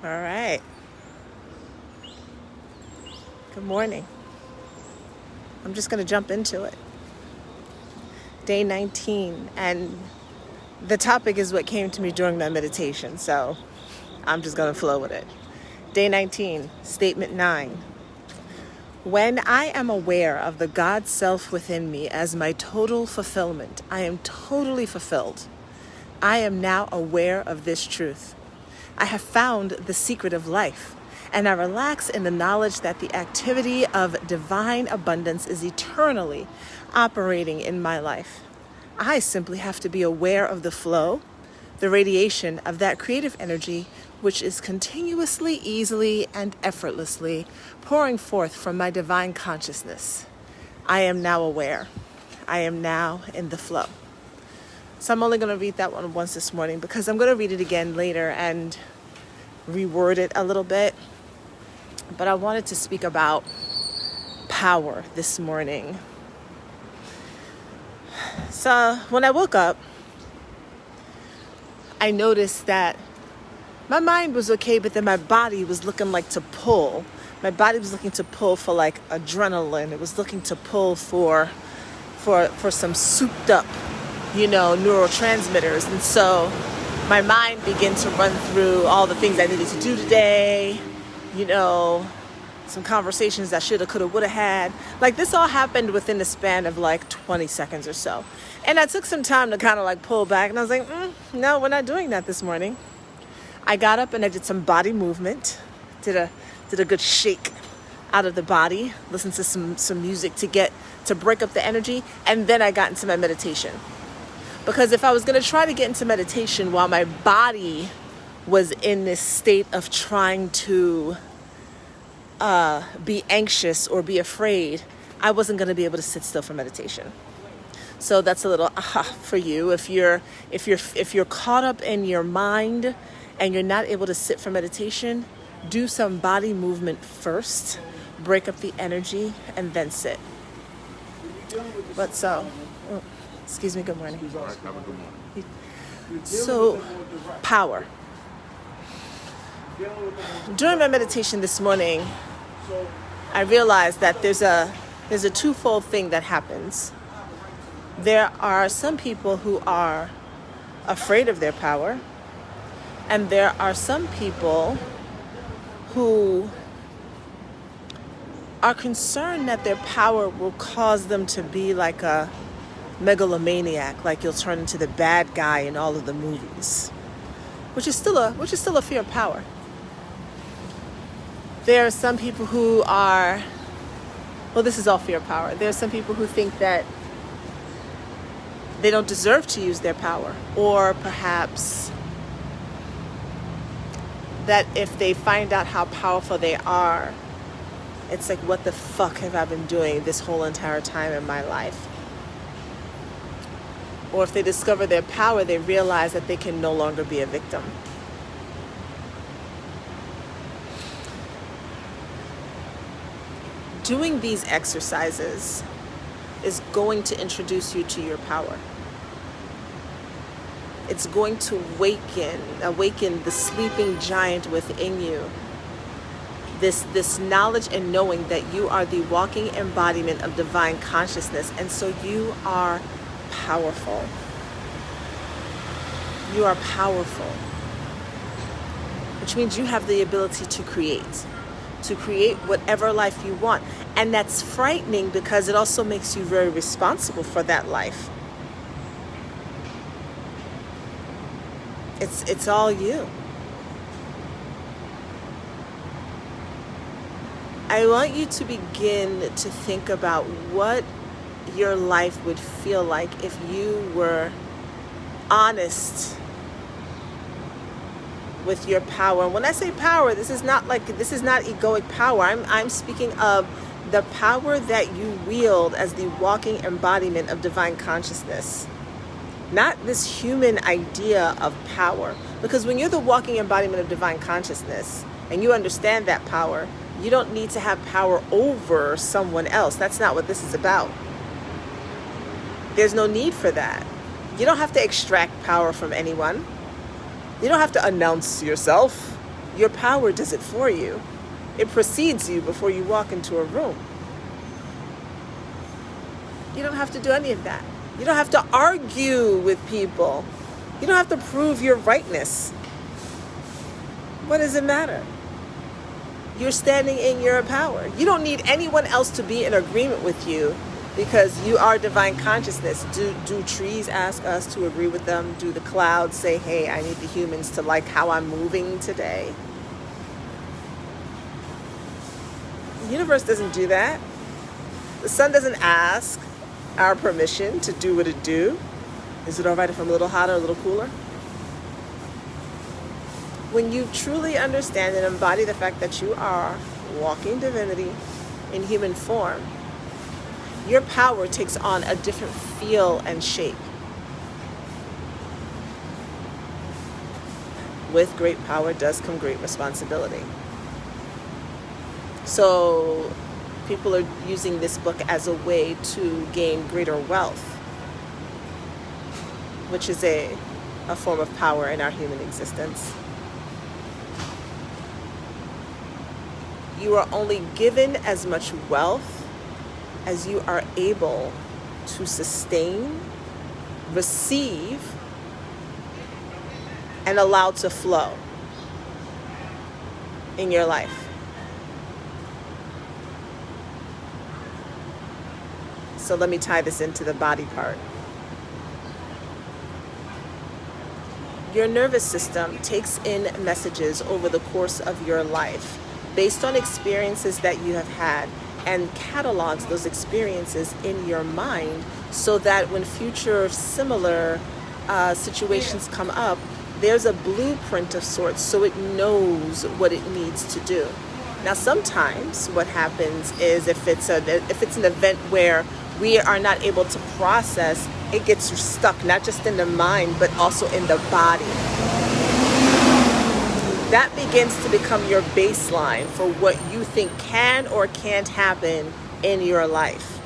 All right. Good morning. I'm just going to jump into it. Day 19. And the topic is what came to me during my meditation. So I'm just going to flow with it. Day 19, statement 9. When I am aware of the God self within me as my total fulfillment, I am totally fulfilled. I am now aware of this truth. I have found the secret of life, and I relax in the knowledge that the activity of divine abundance is eternally operating in my life. I simply have to be aware of the flow, the radiation of that creative energy, which is continuously, easily, and effortlessly pouring forth from my divine consciousness. I am now aware. I am now in the flow. So I'm only going to read that one once this morning because I'm going to read it again later and reword it a little bit. But I wanted to speak about power this morning. So when I woke up, I noticed that my mind was okay, but then my body was looking like to pull. My body was looking to pull for like adrenaline. It was looking to pull for some souped up, neurotransmitters. And so my mind began to run through all the things I needed to do today, some conversations I shoulda, coulda, woulda had. Like this all happened within the span of like 20 seconds or so. And I took some time to kind of like pull back and I was like, no, we're not doing that this morning. I got up and I did some body movement, did a good shake out of the body, listened to some music to break up the energy, and then I got into my meditation. Because if I was going to try to get into meditation while my body was in this state of trying to be anxious or be afraid, I wasn't going to be able to sit still for meditation. So that's a little for you. If you're caught up in your mind and you're not able to sit for meditation, do some body movement first, break up the energy, and then sit. Excuse me, good morning. So, power. During my meditation this morning, I realized that there's a twofold thing that happens. There are some people who are afraid of their power, and there are some people who are concerned that their power will cause them to be like a megalomaniac, like you'll turn into the bad guy in all of the movies, which is still a fear of power. There are some people who are, this is all fear of power. There are some people who think that they don't deserve to use their power, or perhaps that if they find out how powerful they are, it's like, what the fuck have I been doing this whole entire time in my life? Or if they discover their power, they realize that they can no longer be a victim. Doing these exercises is going to introduce you to your power. It's going to awaken the sleeping giant within you. This knowledge and knowing that you are the walking embodiment of divine consciousness, and so you are powerful. You are powerful, which means you have the ability to create whatever life you want. And that's frightening because it also makes you very responsible for that life. It's all you. I want you to begin to think about what your life would feel like if you were honest with your power. And when I say power, this is not egoic power. I'm speaking of the power that you wield as the walking embodiment of divine consciousness. Not this human idea of power. Because when you're the walking embodiment of divine consciousness and you understand that power, you don't need to have power over someone else. That's not what this is about. There's no need for that. You don't have to extract power from anyone. You don't have to announce yourself. Your power does it for you. It precedes you before you walk into a room. You don't have to do any of that. You don't have to argue with people. You don't have to prove your rightness. What does it matter? You're standing in your power. You don't need anyone else to be in agreement with you because you are divine consciousness. Do trees ask us to agree with them? Do the clouds say, hey, I need the humans to like how I'm moving today? The universe doesn't do that. The sun doesn't ask our permission to do what it do. Is it all right if I'm a little hotter, a little cooler? When you truly understand and embody the fact that you are walking divinity in human form, your power takes on a different feel and shape. With great power does come great responsibility. So people are using this book as a way to gain greater wealth, which is a form of power in our human existence. You are only given as much wealth as you are able to sustain, receive, and allow to flow in your life. So let me tie this into the body part. Your nervous system takes in messages over the course of your life based on experiences that you have had and catalogs those experiences in your mind so that when future similar situations come up, there's a blueprint of sorts so it knows what it needs to do. Now, sometimes what happens is if it's an event where we are not able to process, it gets stuck not just in the mind, but also in the body. That begins to become your baseline for what you think can or can't happen in your life.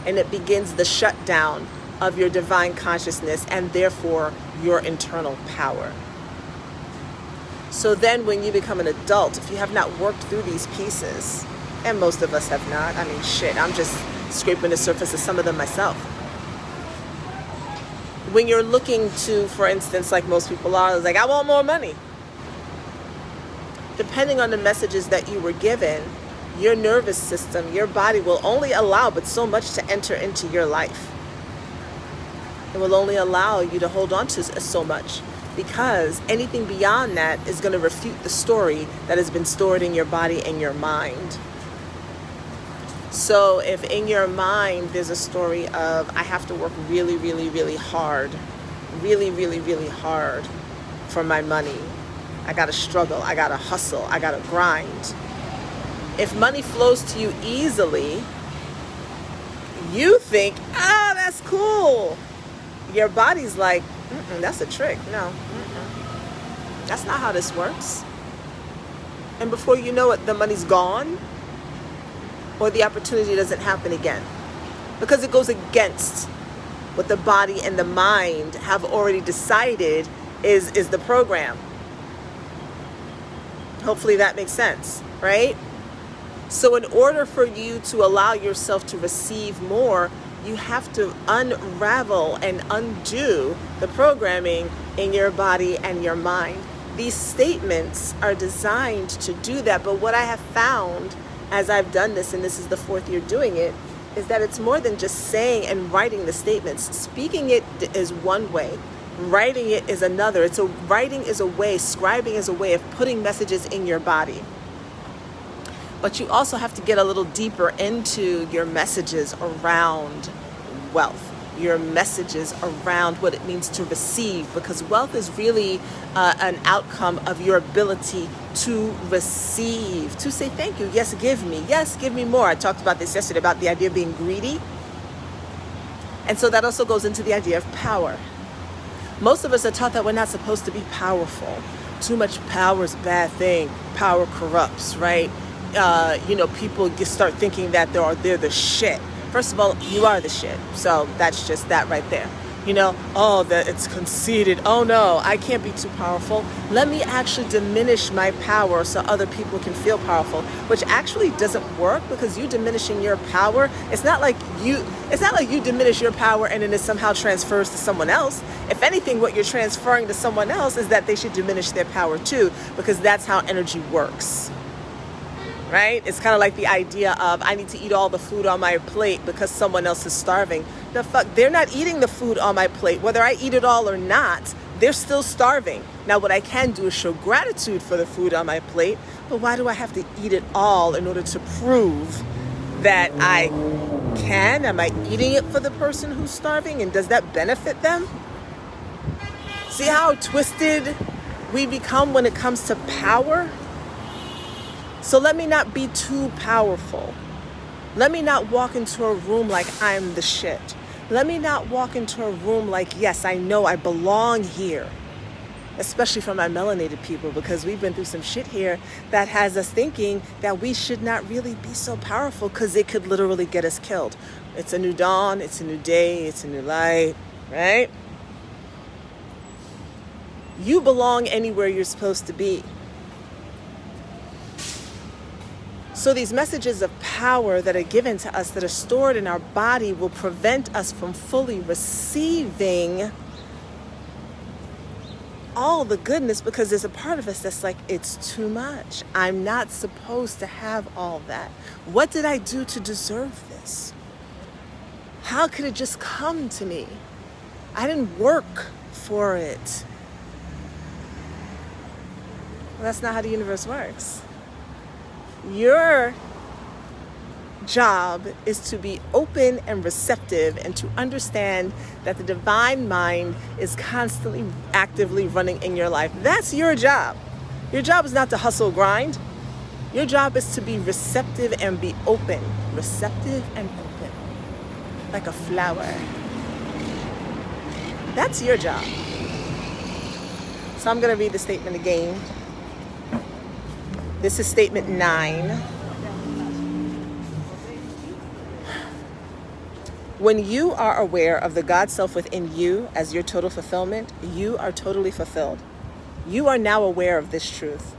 And it begins the shutdown of your divine consciousness and therefore your internal power. So then when you become an adult, if you have not worked through these pieces, and most of us have not, I mean, shit, I'm just scraping the surface of some of them myself. When you're looking to, for instance, like most people are, like, I want more money. Depending on the messages that you were given, your nervous system, your body will only allow but so much to enter into your life. It will only allow you to hold on to so much, because anything beyond that is going to refute the story that has been stored in your body and your mind. So if in your mind there's a story of, I have to work really, really, really hard, really, really, really hard for my money. I got to struggle. I got to hustle. I got to grind. If money flows to you easily, you think, oh, that's cool. Your body's like, that's a trick. No, that's not how this works. And before you know it, the money's gone, or the opportunity doesn't happen again, because it goes against what the body and the mind have already decided is the program. Hopefully that makes sense, right? So in order for you to allow yourself to receive more, you have to unravel and undo the programming in your body and your mind. These statements are designed to do that, but what I have found as I've done this, and this is the 4th year doing it, is that it's more than just saying and writing the statements. Speaking it is one way. Writing it is another. Writing is a way, scribing is a way of putting messages in your body. But you also have to get a little deeper into your messages around wealth, your messages around what it means to receive, because wealth is really an outcome of your ability to receive, to say thank you. Yes, give me more. I talked about this yesterday, about the idea of being greedy. And so that also goes into the idea of power. Most of us are taught that we're not supposed to be powerful. Too much power is a bad thing. Power corrupts, right? People just start thinking that they're the shit. First of all, you are the shit. So that's just that right there. Oh, that it's conceited. Oh no, I can't be too powerful. Let me actually diminish my power so other people can feel powerful, which actually doesn't work, because you diminishing your power, it's not like you diminish your power and then it somehow transfers to someone else. If anything, what you're transferring to someone else is that they should diminish their power too, because that's how energy works. Right? It's kind of like the idea of, I need to eat all the food on my plate because someone else is starving. The fuck, they're not eating the food on my plate. Whether I eat it all or not, they're still starving. Now, what I can do is show gratitude for the food on my plate, but why do I have to eat it all in order to prove that I can? Am I eating it for the person who's starving, and does that benefit them? See how twisted we become when it comes to power? So let me not be too powerful. Let me not walk into a room like I'm the shit. Let me not walk into a room like, yes, I know I belong here. Especially for my melanated people, because we've been through some shit here that has us thinking that we should not really be so powerful, because it could literally get us killed. It's a new dawn, it's a new day, it's a new light, right? You belong anywhere you're supposed to be. So these messages of power that are given to us, that are stored in our body, will prevent us from fully receiving all the goodness, because there's a part of us that's like, it's too much. I'm not supposed to have all that. What did I do to deserve this? How could it just come to me? I didn't work for it. Well, that's not how the universe works. Your job is to be open and receptive, and to understand that the divine mind is constantly actively running in your life. That's your job. Your job is not to hustle, grind. Your job is to be receptive and be open. Receptive and open. Like a flower. That's your job. So I'm going to read the statement again. This is statement 9. When you are aware of the God self within you as your total fulfillment, you are totally fulfilled. You are now aware of this truth.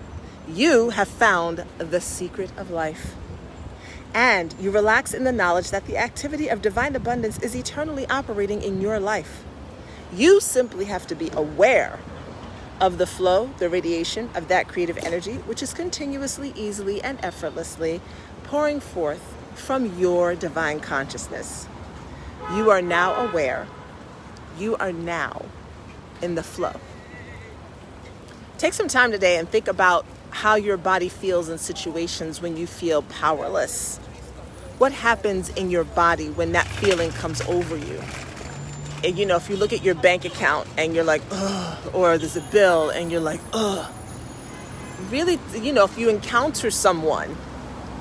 You have found the secret of life. And you relax in the knowledge that the activity of divine abundance is eternally operating in your life. You simply have to be aware of the flow, the radiation of that creative energy, which is continuously, easily, and effortlessly pouring forth from your divine consciousness. You are now aware. You are now in the flow. Take some time today and think about how your body feels in situations when you feel powerless. What happens in your body when that feeling comes over you? And, if you look at your bank account and you're like, ugh, or there's a bill and you're like, ugh. Really, if you encounter someone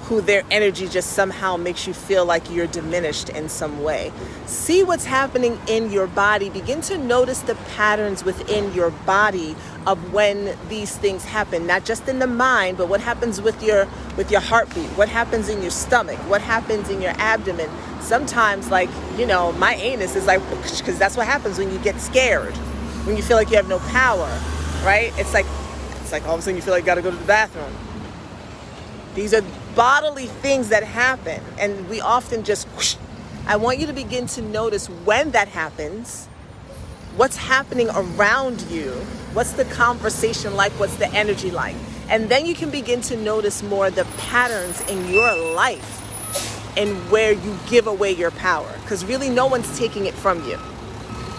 who their energy just somehow makes you feel like you're diminished in some way, see what's happening in your body. Begin to notice the patterns within your body of when these things happen, not just in the mind, but what happens with your heartbeat, what happens in your stomach, what happens in your abdomen. Sometimes, my anus is like, because that's what happens when you get scared, when you feel like you have no power, right? It's like all of a sudden you feel like you got to go to the bathroom. These are bodily things that happen, and we often just whoosh. I want you to begin to notice when that happens, what's happening around you, what's the conversation like, what's the energy like, and then you can begin to notice more the patterns in your life and where you give away your power, because really no one's taking it from you,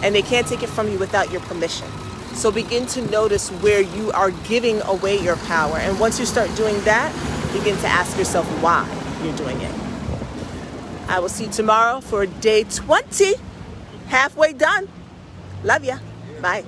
and they can't take it from you without your permission. So begin to notice where you are giving away your power, and once you start doing that, begin to ask yourself why you're doing it. I will see you tomorrow for day 20. Halfway done. Love ya. Bye.